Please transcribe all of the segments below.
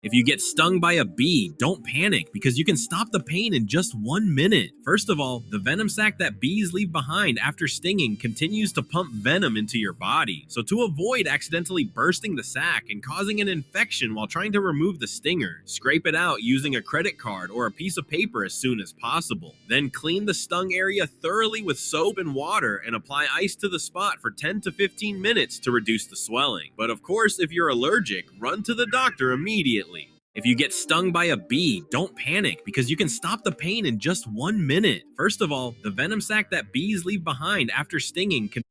If you get stung by a bee, don't panic because you can stop the pain in just 1 minute. First of all, the venom sac that bees leave behind after stinging continues to pump venom into your body. So to avoid accidentally bursting the sac and causing an infection while trying to remove the stinger, scrape it out using a credit card or a piece of paper as soon as possible. Then clean the stung area thoroughly with soap and water and apply ice to the spot for 10 to 15 minutes to reduce the swelling. But of course, if you're allergic, run to the doctor immediately. If you get stung by a bee, don't panic because you can stop the pain in just 1 minute. First of all, the venom sac that bees leave behind after stinging can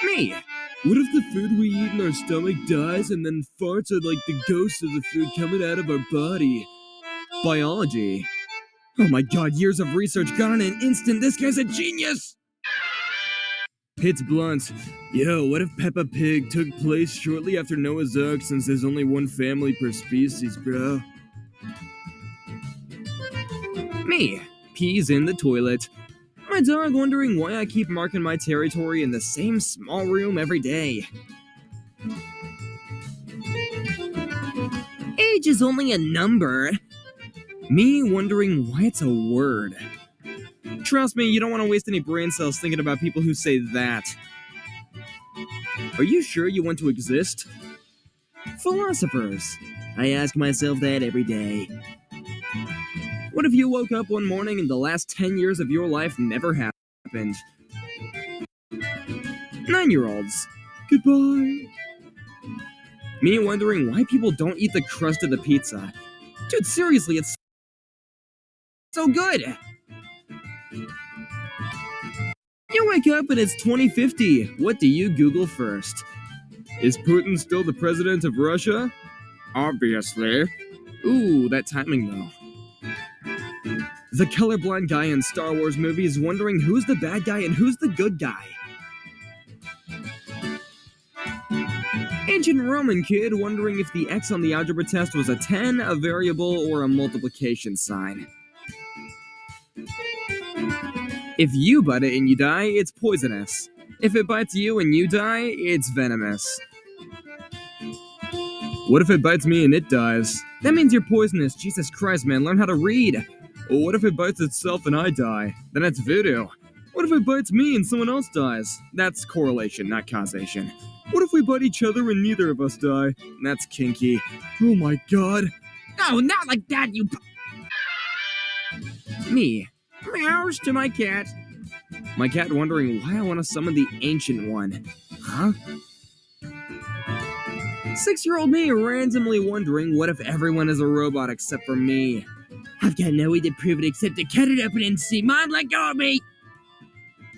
Me! What if the food we eat in our stomach dies and then farts are like the ghosts of the food coming out of our body? Biology. Oh my god, years of research gone in an instant, this guy's a genius! Hits blunt. Yo, what if Peppa Pig took place shortly after Noah's Ark since there's only one family per species, bro? Me. Pees in the toilet. My dog wondering why I keep marking my territory in the same small room every day. Age is only a number. Me wondering why it's a word. Trust me, you don't want to waste any brain cells thinking about people who say that. Are you sure you want to exist? Philosophers. I ask myself that every day. What if you woke up one morning and the last 10 years of your life never happened? 9-year-olds. Goodbye. Me wondering why people don't eat the crust of the pizza. Dude, seriously, it's so good. You wake up and it's 2050. What do you Google first? Is Putin still the president of Russia? Obviously. Ooh, that timing though. The colorblind guy in Star Wars movies wondering who's the bad guy and who's the good guy. Ancient Roman kid wondering if the x on the algebra test was a 10, a variable, or a multiplication sign. If you bite it and you die, it's poisonous. If it bites you and you die, it's venomous. What if it bites me and it dies? That means you're poisonous. Jesus Christ, man, learn how to read. Or what if it bites itself and I die? Then it's voodoo. What if it bites me and someone else dies? That's correlation, not causation. What if we bite each other and neither of us die? That's kinky. Oh my god. No, not like that, you... Me. Meows to my cat. My cat wondering why I want to summon the Ancient One. Huh? 6-year-old me randomly wondering what if everyone is a robot except for me. I've got no way to prove it except to cut it open and see. Mom, let go of me!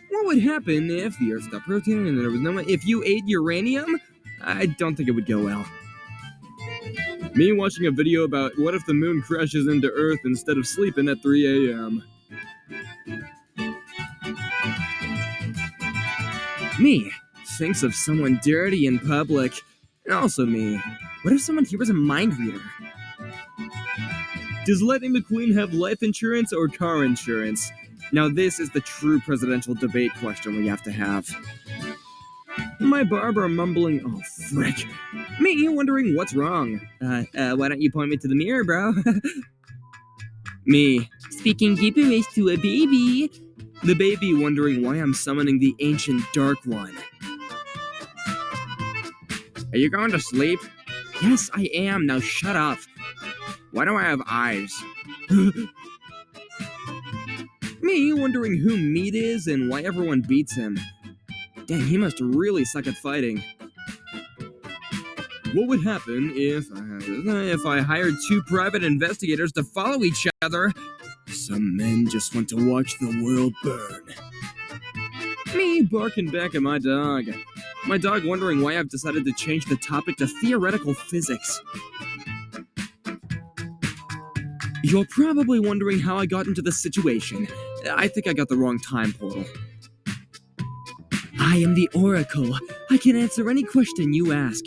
What would happen if the Earth stopped rotating and there was no one? If you ate uranium? I don't think it would go well. Me watching a video about what if the moon crashes into Earth instead of sleeping at 3 a.m. Me thinks of someone dirty in public. And also me. What if someone here was a mind reader? Does Lightning McQueen have life insurance or car insurance? Now this is the true presidential debate question we have to have. My barber mumbling, oh frick. Me wondering what's wrong. Why don't you point me to the mirror, bro? Me, speaking gibberish to a baby. The baby wondering why I'm summoning the ancient Dark One. Are you going to sleep? Yes, I am. Now shut up. Why do I have eyes? Me wondering who Meat is and why everyone beats him. Dang, he must really suck at fighting. What would happen if I hired 2 private investigators to follow each other? Some men just want to watch the world burn. Me barking back at my dog. My dog wondering why I've decided to change the topic to theoretical physics. You're probably wondering how I got into this situation. I think I got the wrong time portal. I am the Oracle. I can answer any question you ask.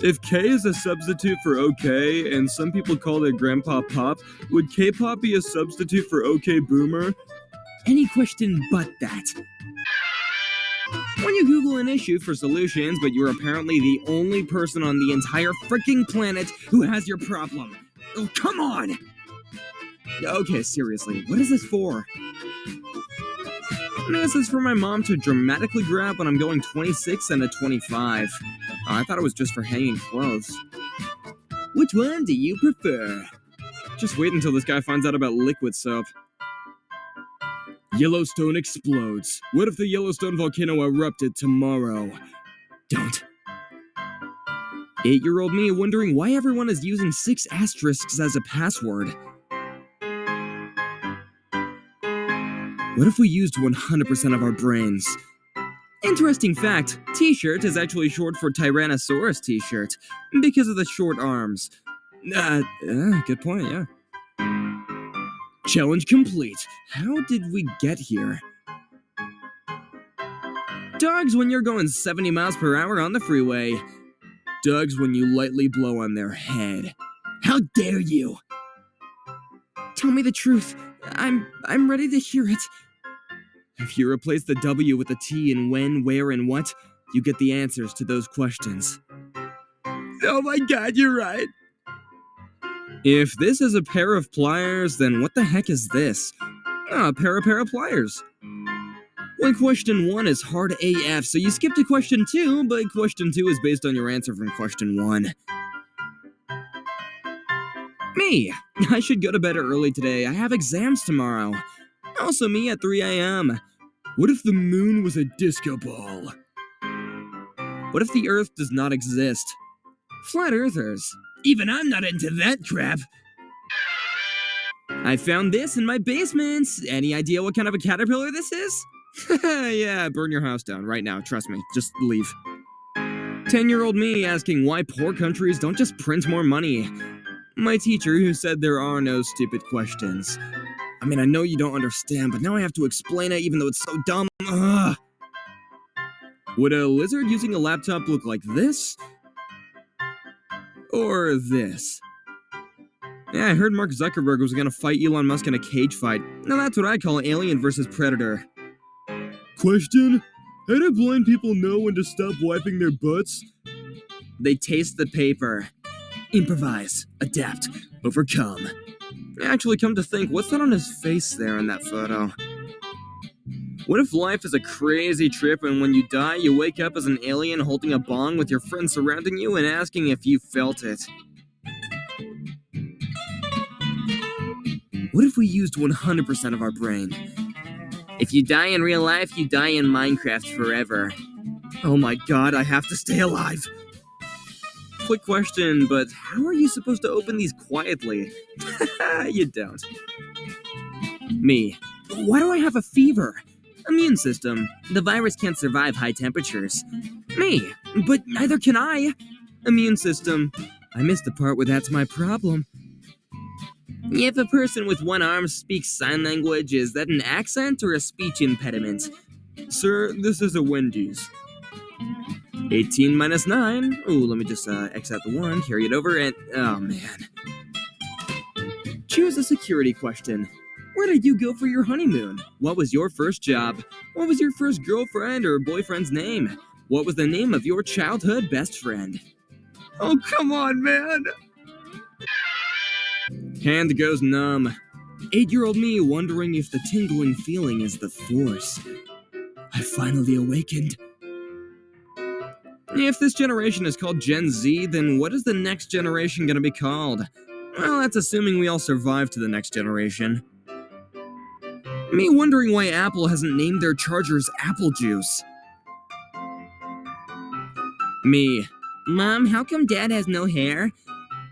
If K is a substitute for OK, and some people call it Grandpa Pop, would K-pop be a substitute for OK Boomer? Any question but that. When you Google an issue for solutions, but you're apparently the only person on the entire freaking planet who has your problem. Oh, come on! Okay, seriously, what is this for? This is for my mom to dramatically grab when I'm going 26 and a 25. I thought it was just for hanging clothes. Which one do you prefer? Just wait until this guy finds out about liquid soap. Yellowstone explodes. What if the Yellowstone volcano erupted tomorrow? Don't. 8-year-old me wondering why everyone is using 6 asterisks as a password. What if we used 100% of our brains? Interesting fact, t-shirt is actually short for Tyrannosaurus t-shirt, because of the short arms. Good point, yeah. Challenge complete. How did we get here? Dogs when you're going 70 miles per hour on the freeway. Dogs when you lightly blow on their head. How dare you? Tell me the truth. I'm ready to hear it. If you replace the W with a T in when, where, and what, you get the answers to those questions. Oh my god, you're right. If this is a pair of pliers, then what the heck is this? A pair of pliers. Well, question 1 is hard AF, so you skip to question 2, but question 2 is based on your answer from question 1. Me! I should go to bed early today. I have exams tomorrow. Also me at 3 a.m. What if the moon was a disco ball? What if the Earth does not exist? Flat Earthers. Even I'm not into that crap. I found this in my basement. Any idea what kind of a caterpillar this is? Yeah, burn your house down right now. Trust me. Just leave. 10-year-old me asking why poor countries don't just print more money. My teacher who said there are no stupid questions. I mean, I know you don't understand, but now I have to explain it even though it's so dumb. Ugh. Would a lizard using a laptop look like this? Or this? Yeah, I heard Mark Zuckerberg was gonna fight Elon Musk in a cage fight. Now that's what I call Alien versus Predator. Question? How do blind people know when to stop wiping their butts? They taste the paper. Improvise, adapt, overcome. Actually, come to think, what's that on his face there in that photo? What if life is a crazy trip and when you die, you wake up as an alien holding a bong with your friends surrounding you and asking if you felt it? What if we used 100% of our brain? If you die in real life, you die in Minecraft forever. Oh my god, I have to stay alive! Quick question, but how are you supposed to open these quietly? You don't. Me. Why do I have a fever? Immune system. The virus can't survive high temperatures. Me. But neither can I. Immune system. I missed the part where that's my problem. If a person with one arm speaks sign language, is that an accent or a speech impediment? Sir, this is a Wendy's. 18 minus 9. Ooh, let me just X out the 1, carry it over, and oh man. Choose a security question. Where did you go for your honeymoon? What was your first job? What was your first girlfriend or boyfriend's name? What was the name of your childhood best friend? Oh, come on, man! Hand goes numb. 8-year-old me wondering if the tingling feeling is the Force. I finally awakened. If this generation is called Gen Z, then what is the next generation gonna be called? Well, that's assuming we all survive to the next generation. Me wondering why Apple hasn't named their chargers Apple Juice. Me. Mom, how come Dad has no hair?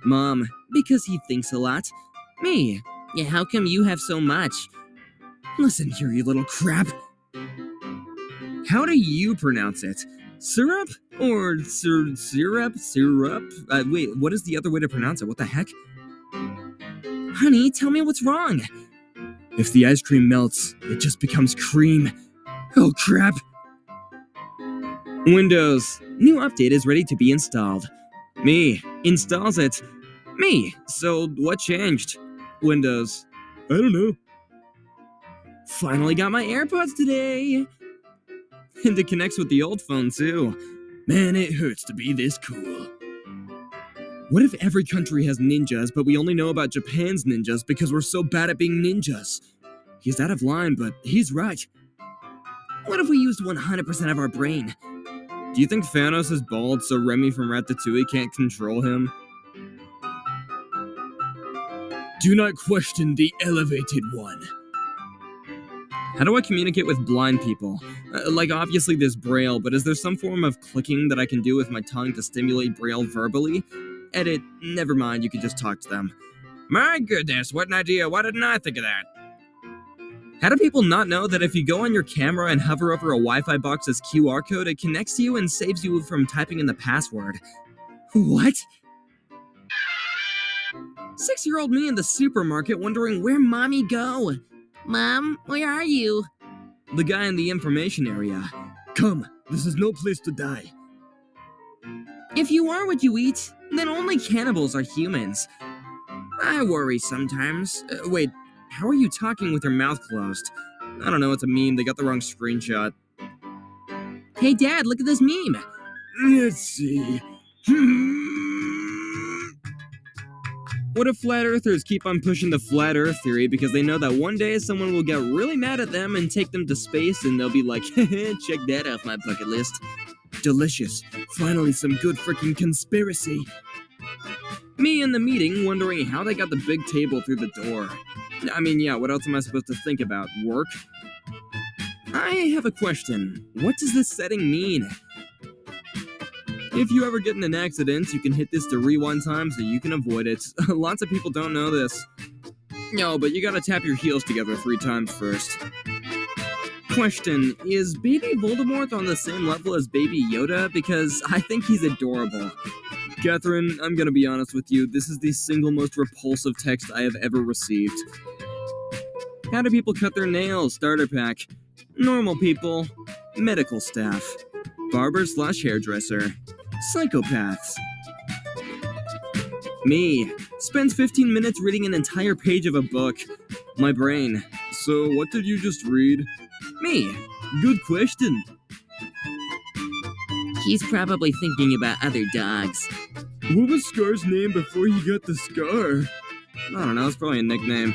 Mom, because he thinks a lot. Me. Yeah, how come you have so much? Listen here, you little crap. How do you pronounce it? Syrup? Or syrup? Syrup? Wait, what is the other way to pronounce it? What the heck? Honey, tell me what's wrong. If the ice cream melts, it just becomes cream. Oh crap. Windows. New update is ready to be installed. Me. Installs it. Me. So what changed? Windows. I don't know. Finally got my AirPods today. And it connects with the old phone too. Man, it hurts to be this cool. What if every country has ninjas, but we only know about Japan's ninjas because we're so bad at being ninjas? He's out of line, but he's right. What if we used 100% of our brain? Do you think Thanos is bald so Remy from Ratatouille can't control him? Do not question the elevated one. How do I communicate with blind people? Like, obviously there's Braille, but is there some form of clicking that I can do with my tongue to stimulate Braille verbally? Edit, never mind, you can just talk to them. My goodness, what an idea, why didn't I think of that? How do people not know that if you go on your camera and hover over a Wi-Fi box's QR code, it connects to you and saves you from typing in the password? What? 6-year-old me in the supermarket wondering where mommy go. Mom, where are you? The guy in the information area. Come, this is no place to die. If you are what you eat, then only cannibals are humans. I worry sometimes. Wait, how are you talking with your mouth closed? I don't know, it's a meme, they got the wrong screenshot. Hey Dad, look at this meme! Let's see. What if flat earthers keep on pushing the flat earth theory because they know that one day someone will get really mad at them and take them to space and they'll be like, check that off my bucket list. Delicious. Finally some good freaking conspiracy. Me in the meeting wondering how they got the big table through the door. I mean, yeah, what else am I supposed to think about? Work? I have a question. What does this setting mean? If you ever get in an accident, you can hit this to rewind time so you can avoid it. Lots of people don't know this. No, but you gotta tap your heels together 3 times first. Question, is Baby Voldemort on the same level as Baby Yoda? Because I think he's adorable. Catherine, I'm gonna be honest with you, this is the single most repulsive text I have ever received. How do people cut their nails? Starter pack. Normal people. Medical staff. Barber/hairdresser. Psychopaths. Me. Spends 15 minutes reading an entire page of a book. My brain. So, what did you just read? Me. Good question. He's probably thinking about other dogs. What was Scar's name before he got the scar? I don't know, it's probably a nickname.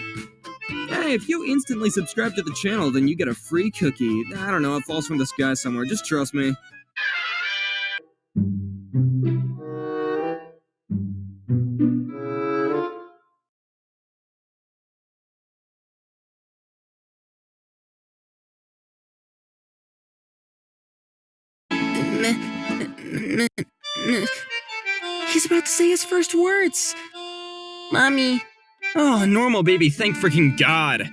Hey, if you instantly subscribe to the channel, then you get a free cookie. I don't know, it falls from the sky somewhere, just trust me. He's about to say his first words. Mommy. Oh, normal baby, thank freaking God.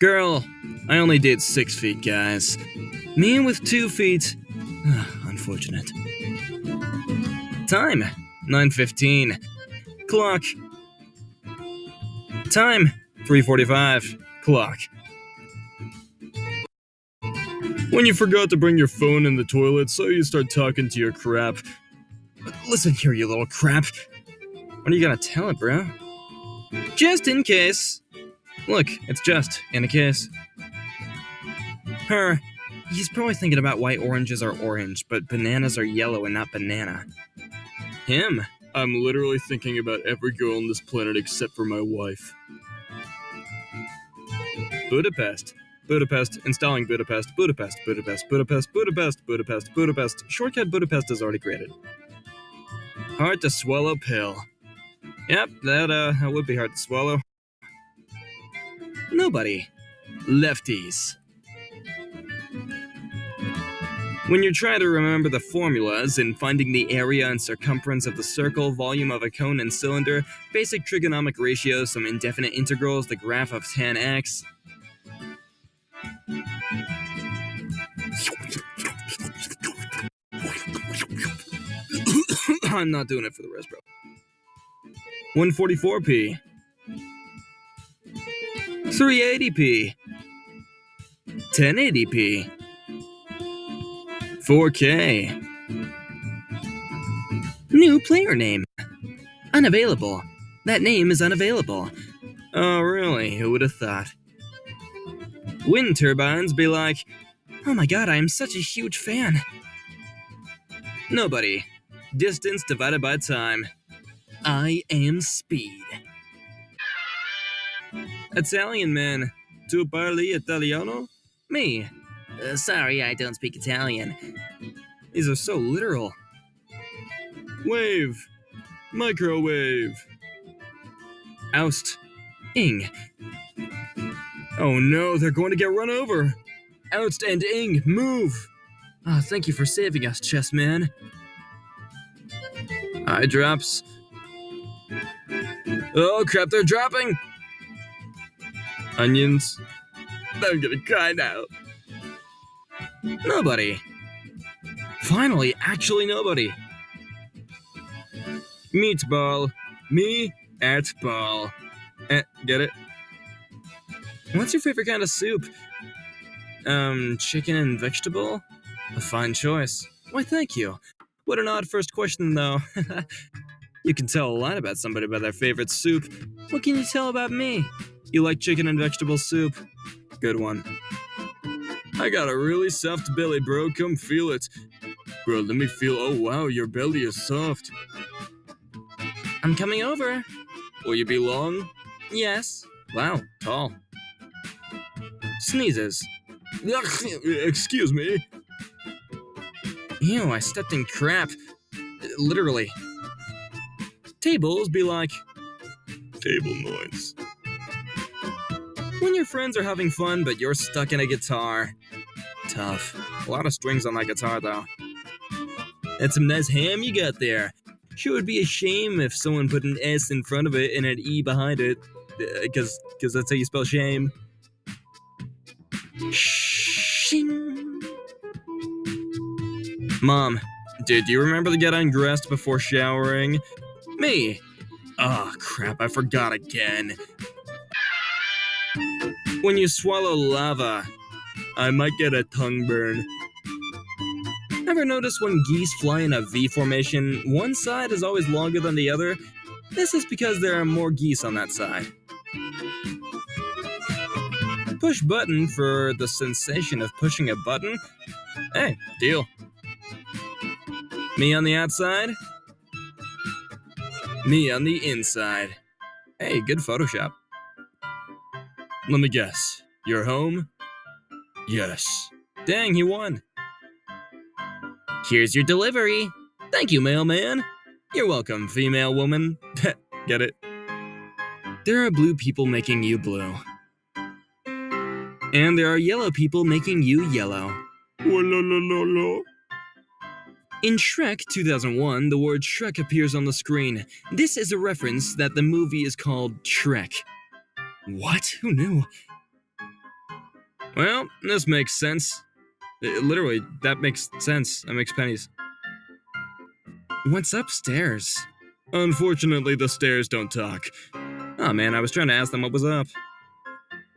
Girl, I only did 6 feet, guys. Me with 2 feet. Unfortunate. Time, 9:15. Clock. Time, 3:45. Clock. When you forgot to bring your phone in the toilet, so you start talking to your crap. Listen here, you little crap. When are you gonna tell it, bro? Just in case. Look, it's just in a case. Her. He's probably thinking about why oranges are orange, but bananas are yellow and not banana. Him. I'm literally thinking about every girl on this planet except for my wife. Budapest. Budapest, installing Budapest, Budapest, Budapest, Budapest, Budapest, Budapest, Budapest. Shortcut Budapest is already created. Hard to swallow pill. Yep, that would be hard to swallow. Nobody. Lefties. When you're trying to remember the formulas in finding the area and circumference of the circle, volume of a cone and cylinder, basic trigonomic ratios, some indefinite integrals, the graph of tan x. I'm not doing it for the rest, bro. 144p, 380p, 1080p, 4K. New player name. Unavailable. That name is unavailable. Oh, really? Who would have thought? Wind turbines be like, oh my god, I am such a huge fan. Nobody. Distance divided by time. I am speed. Italian man. Tu parli italiano? Me. Sorry, I don't speak Italian. These are so literal. Wave. Microwave. Oust. Ing. Oh no, they're going to get run over. Oust and Ing, move. Ah, thank you for saving us, chess man. Eye drops. Oh crap, they're dropping. Onions. I'm gonna cry now. Nobody. Finally, actually nobody. Meatball. Me at ball. Get it? What's your favorite kind of soup? Chicken and vegetable? A fine choice. Why, thank you. What an odd first question, though. You can tell a lot about somebody by their favorite soup. What can you tell about me? You like chicken and vegetable soup? Good one. I got a really soft belly, bro. Come feel it. Bro, let me feel. Oh, wow, your belly is soft. I'm coming over. Will you be long? Yes. Wow, tall. Sneezes. Excuse me. Ew, I stepped in crap. Literally. Tables be like... table noise. When your friends are having fun, but you're stuck in a guitar. Tough. A lot of strings on that guitar, though. That's some nice ham you got there. Sure would be a shame if someone put an S in front of it and an E behind it. Because that's how you spell shame. Shing. Mom, did you remember to get undressed before showering? Me. Oh, crap, I forgot again. When you swallow lava, I might get a tongue burn. Ever notice when geese fly in a V formation, one side is always longer than the other? This is because there are more geese on that side. Push button for the sensation of pushing a button? Hey, deal. Me on the outside? Me on the inside. Hey, good Photoshop. Let me guess. You're home? Yes. Dang, he won. Here's your delivery. Thank you, mailman. You're welcome, female woman. Get it? There are blue people making you blue. And there are yellow people making you yellow. In Shrek 2001, the word Shrek appears on the screen. This is a reference that the movie is called Shrek. What? Who knew? Well, this makes sense. Literally, that makes sense. That makes pennies. What's upstairs? Unfortunately, the stairs don't talk. Oh man, I was trying to ask them what was up.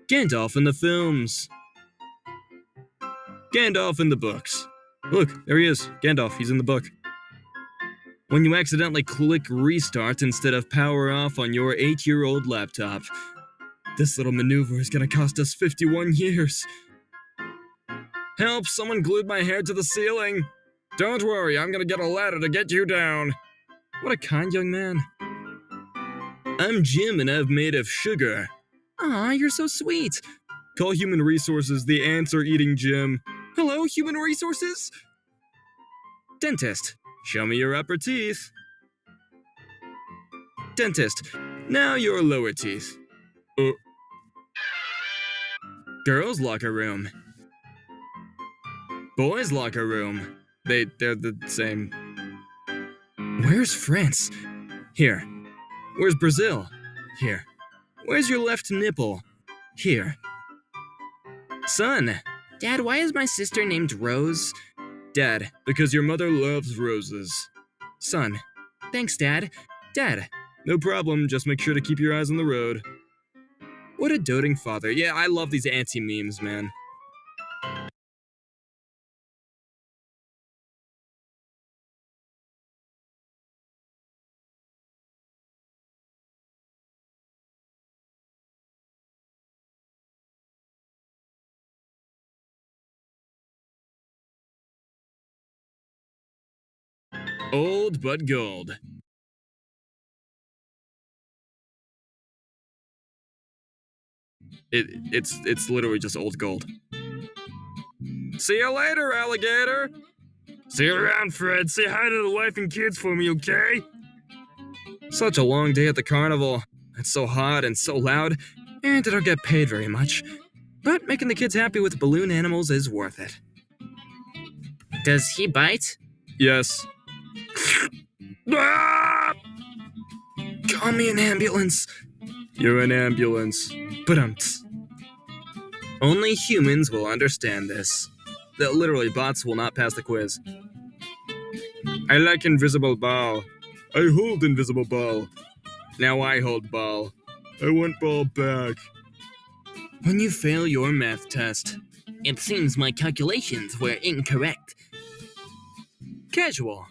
Gandalf in the films. Gandalf in the books. Look, there he is. Gandalf, he's in the book. When you accidentally click restart instead of power off on your 8-year-old laptop. This little maneuver is gonna cost us 51 years. Help, someone glued my hair to the ceiling. Don't worry, I'm gonna get a ladder to get you down. What a kind young man. I'm Jim and I've made of sugar. Aw, you're so sweet. Call human resources, the ants are eating Jim. Hello, human resources? Dentist, show me your upper teeth. Dentist, now your lower teeth. Girls' locker room. Boys' locker room. They're the same. Where's France? Here. Where's Brazil? Here. Where's your left nipple? Here. Son. Dad, why is my sister named Rose? Dad, because your mother loves roses. Son. Thanks, Dad. Dad, No problem, just make sure to keep your eyes on the road. What a doting father. Yeah, I love these anti-memes, man. Old but gold. It's literally just old gold. See you later, alligator! See you around, Fred. Say hi to the wife and kids for me, okay? Such a long day at the carnival. It's so hot and so loud, and I don't get paid very much. But making the kids happy with balloon animals is worth it. Does he bite? Yes. Ah! Call me an ambulance. You're an ambulance. But only humans will understand this. That literally bots will not pass the quiz. I like invisible ball. I hold invisible ball. Now I hold ball. I want ball back. When you fail your math test, It seems my calculations were incorrect. casual.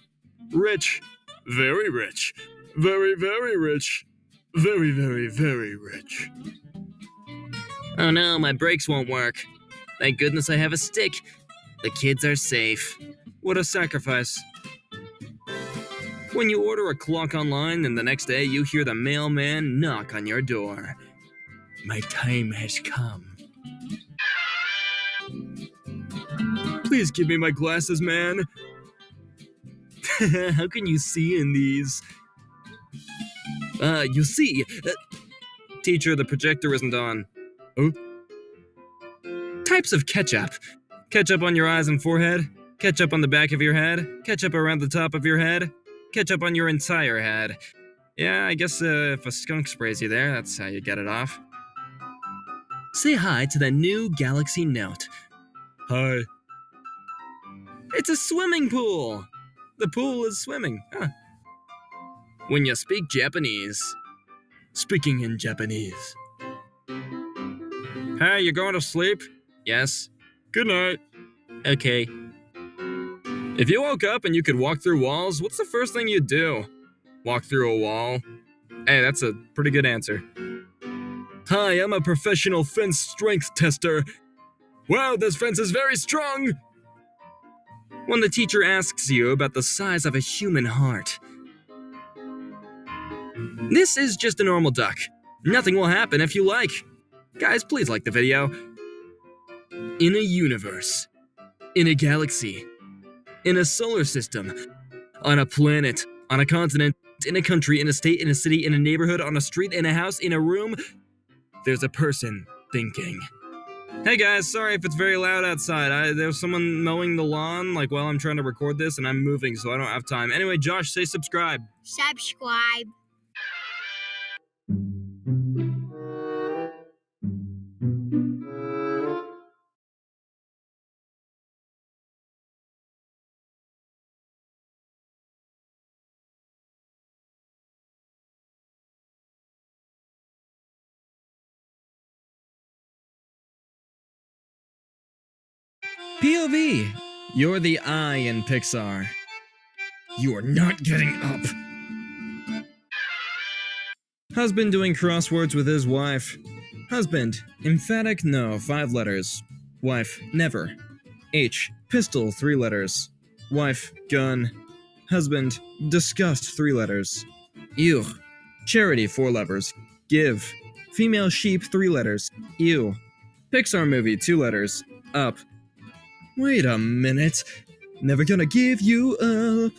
Rich. Very rich. Very, very rich. Very, very, very rich. Oh no, my brakes won't work. Thank goodness I have a stick. The kids are safe. What a sacrifice. When you order a clock online and the next day you hear the mailman knock on your door. My time has come. Please give me my glasses, man. How can you see in these? You see. Teacher, the projector isn't on. Oh? Types of ketchup. Ketchup on your eyes and forehead. Ketchup on the back of your head. Ketchup around the top of your head. Ketchup on your entire head. Yeah, I guess if a skunk sprays you there, that's how you get it off. Say hi to the new Galaxy Note. Hi. It's a swimming pool! The pool is swimming. Huh. When you speak Japanese. Speaking in Japanese. Hey, you going to sleep? Yes. Good night. Okay. If you woke up and you could walk through walls, what's the first thing you'd do? Walk through a wall? Hey, that's a pretty good answer. Hi, I'm a professional fence strength tester. Wow, this fence is very strong! When the teacher asks you about the size of a human heart. This is just a normal duck. Nothing will happen if you like. Guys, please like the video. In a universe. In a galaxy. In a solar system. On a planet. On a continent. In a country. In a state. In a city. In a neighborhood. On a street. In a house. In a room. There's a person thinking. Hey guys, sorry if it's very loud outside. There's someone mowing the lawn like while I'm trying to record this and I'm moving so I don't have time. Anyway, Josh, say subscribe. Subscribe. POV, you're the eye in Pixar. You are not getting up. Husband doing crosswords with his wife. Husband, emphatic no, 5 letters. Wife, never. H, pistol, 3 letters. Wife, gun. Husband, disgust, 3 letters. Ew. Charity, 4 letters. Give. Female sheep, 3 letters. Ew. Pixar movie, 2 letters. Up. Wait a minute. Never gonna give you up.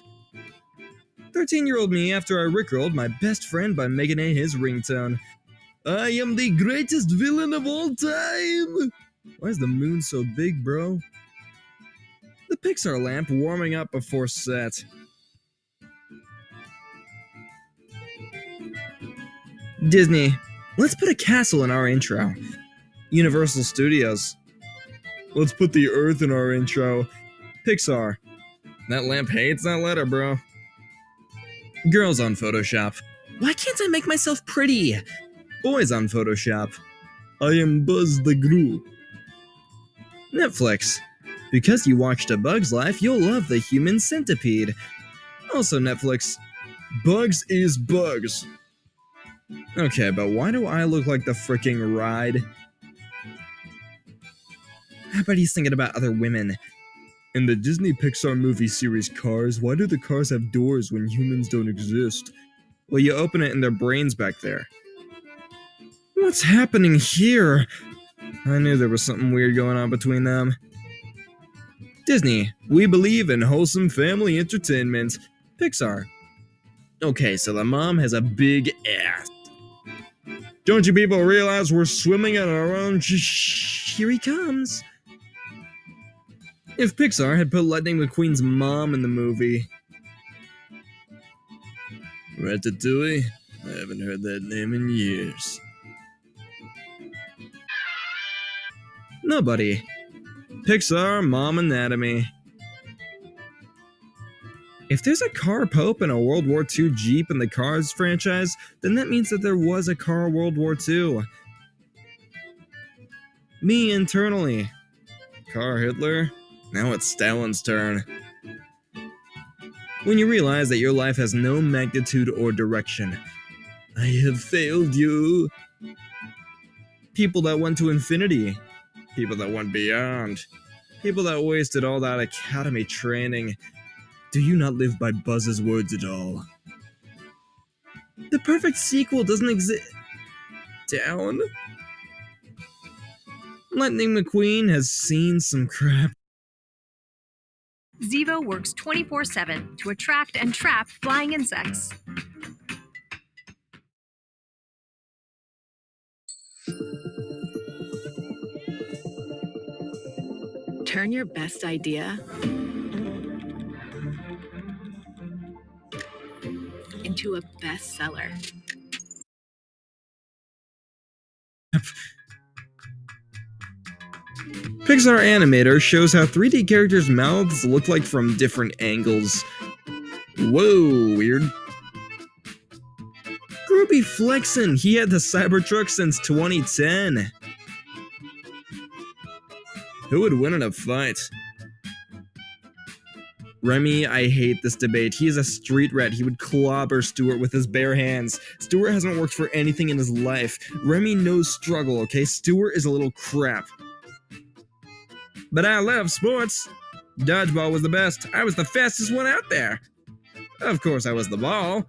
13-year-old me after I rickrolled my best friend by making it his ringtone. I am the greatest villain of all time! Why is the moon so big, bro? The Pixar lamp warming up before set. Disney, let's put a castle in our intro. Universal Studios. Let's put the Earth in our intro. Pixar. That lamp hates that letter, bro. Girls on Photoshop. Why can't I make myself pretty? Boys on Photoshop. I am Buzz the Glue. Netflix. Because you watched A Bug's Life, you'll love The Human Centipede. Also Netflix. Bugs is bugs. Okay, but why do I look like the freaking ride? How about he's thinking about other women? In the Disney Pixar movie series Cars, why do the cars have doors when humans don't exist? Well, you open it and their brains back there. What's happening here? I knew there was something weird going on between them. Disney, we believe in wholesome family entertainment. Pixar. Okay, so the mom has a big ass. Don't you people realize we're swimming in our own Here he comes. If Pixar had put Lightning McQueen's mom in the movie. Ratatouille? I haven't heard that name in years. Nobody. Pixar Mom Anatomy. If there's a car pope in a World War II Jeep in the Cars franchise, then that means that there was a car World War II. Me internally. Car Hitler? Now it's Stalin's turn. When you realize that your life has no magnitude or direction. I have failed you. People that went to infinity. People that went beyond. People that wasted all that academy training. Do you not live by Buzz's words at all? The perfect sequel doesn't exist. Down? Lightning McQueen has seen some crap. Zevo works 24/7 to attract and trap flying insects. Turn your best idea into a bestseller. Pixar Animator shows how 3D characters' mouths look like from different angles. Whoa, weird. Groovy flexin', he had the Cybertruck since 2010. Who would win in a fight? Remy, I hate this debate. He is a street rat. He would clobber Stuart with his bare hands. Stuart hasn't worked for anything in his life. Remy knows struggle, okay? Stuart is a little crap. But I love sports. Dodgeball was the best. I was the fastest one out there. Of course I was the ball.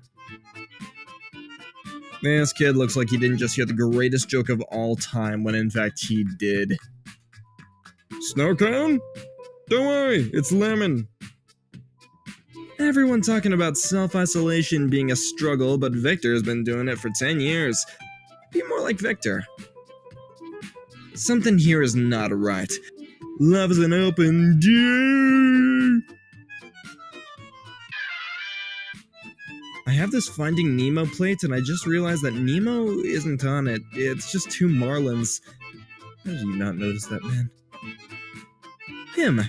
This kid looks like he didn't just hear the greatest joke of all time when in fact he did. Snow cone? Don't worry, it's lemon. Everyone talking about self-isolation being a struggle, but Victor has been doing it for 10 years. Be more like Victor. Something here is not right. Love is an open door. I have this Finding Nemo plate and I just realized that Nemo isn't on it. It's just two marlins. How did you not notice that, man? Him.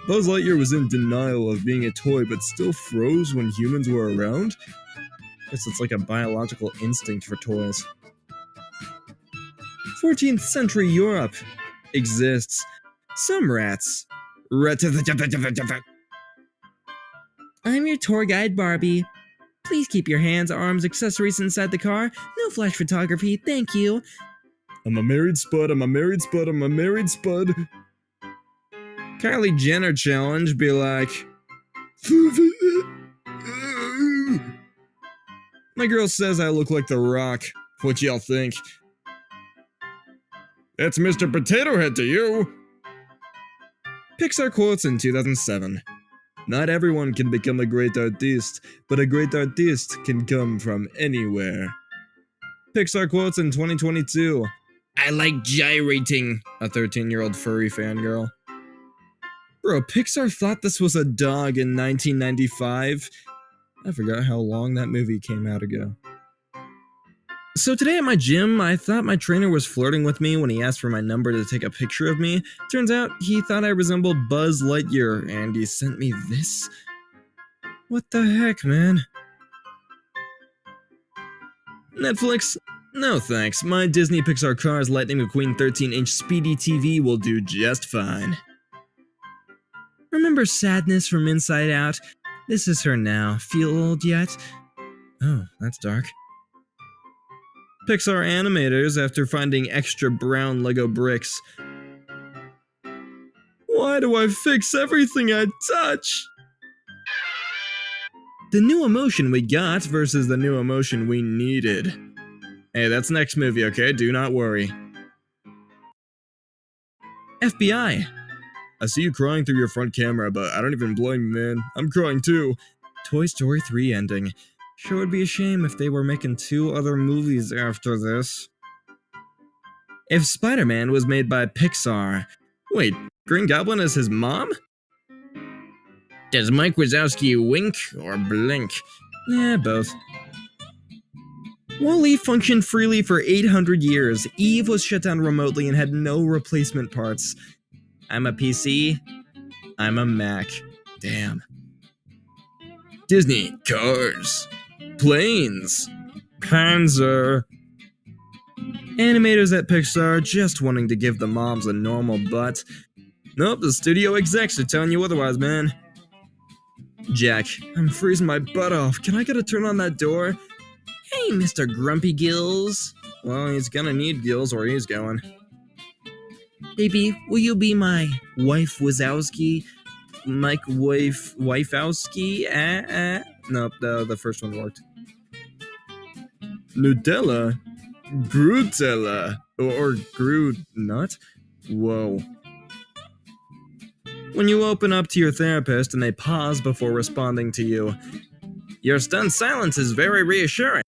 Buzz Lightyear was in denial of being a toy but still froze when humans were around? Guess it's like a biological instinct for toys. 14th century Europe exists. Some rats. I'm your tour guide, Barbie. Please keep your hands, arms, accessories inside the car. No flash photography, thank you. I'm a married spud, I'm a married spud, I'm a married spud. Kylie Jenner challenge, be like... My girl says I look like The Rock. What y'all think? It's Mr. Potato Head to you! Pixar quotes in 2007. Not everyone can become a great artiste, but a great artiste can come from anywhere. Pixar quotes in 2022. I like gyrating, a 13-year-old furry fangirl. Bro, Pixar thought this was a dog in 1995. I forgot how long that movie came out ago. So today at my gym, I thought my trainer was flirting with me when he asked for my number to take a picture of me. Turns out he thought I resembled Buzz Lightyear, and he sent me this? What the heck, man? Netflix? No thanks. My Disney Pixar Cars Lightning McQueen 13-inch speedy TV will do just fine. Remember Sadness from Inside Out? This is her now. Feel old yet? Oh, that's dark. Pixar animators after finding extra brown Lego bricks. Why do I fix everything I touch? The new emotion we got versus the new emotion we needed. Hey, that's next movie, okay? Do not worry. FBI. I see you crying through your front camera, but I don't even blame you, man. I'm crying too. Toy Story 3 ending. Sure would be a shame if they were making 2 other movies after this. If Spider-Man was made by Pixar... Wait, Green Goblin is his mom? Does Mike Wazowski wink or blink? Both. WALL-E functioned freely for 800 years. Eve was shut down remotely and had no replacement parts. I'm a PC. I'm a Mac. Damn. Disney. Cars. Planes. Panzer. Animators at Pixar just wanting to give the moms a normal butt. Nope, the studio execs are telling you otherwise, man. Jack, I'm freezing my butt off. Can I get a turn on that door? Hey, Mr. Grumpy Gills. Well, he's gonna need gills where he's going. Baby, will you be my wife Wazowski? Mike Wifowski? Nope, the first one worked. Nutella? Grutella? Or Groot Nut? Whoa. When you open up to your therapist and they pause before responding to you, your stunned silence is very reassuring.